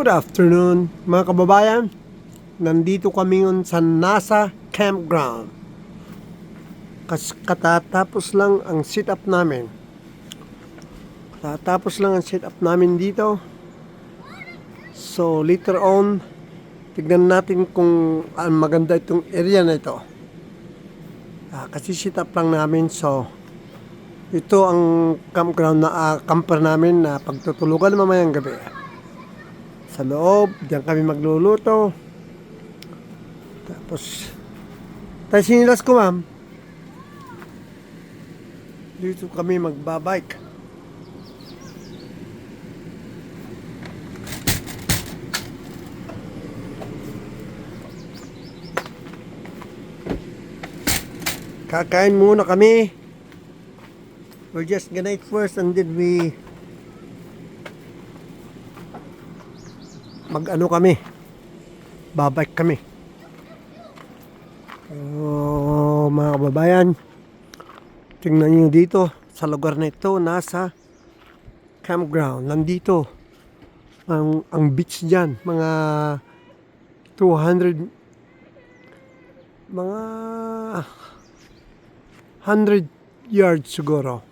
Good afternoon mga kababayan. Nandito kami ngayon sa NASA Campground. Katatapos lang ang sit-up namin. Dito. So later on, tignan natin kung maganda itong area na ito. Kasi sit-up lang namin, so ito ang campground na camper namin na pagtutulugan mamayang gabi. Sa loob, diyan kami magluluto. Tapos, tayo sinilas ko, ma'am. Dito kami magbabike. Kakain muna kami. We're just gonna eat first and then we kami. Babike kami. Mga kababayan, tingnan niyo dito sa lugar na ito, nasa campground. Nandito ang beach diyan, mga 100 yards siguro.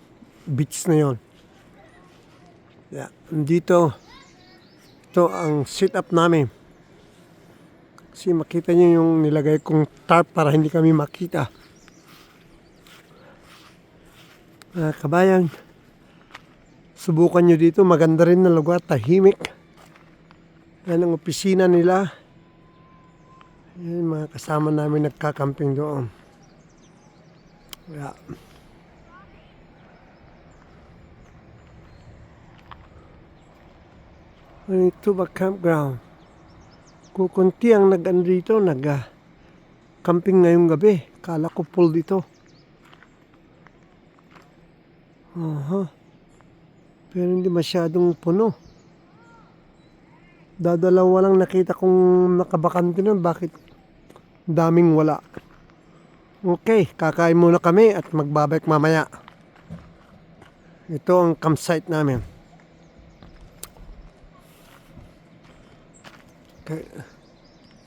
Beach na 'yon. Nandito ito ang sit-up namin. Kasi makita niyo yung nilagay kong tarp para hindi kami makita. Kabayan, subukan nyo dito. Maganda rin na lugar, tahimik. Yan ang opisina nila. Yan mga kasama namin nagkakamping doon. Ito ba campground? Kukunti ang nag-camping ngayong gabi. Kala ko full dito. Pero hindi masyadong puno. Dadalawa lang nakita kong nakabakante nun. Bakit daming wala? Okay, kakain muna kami at magbabike mamaya. Ito ang campsite namin. Okay.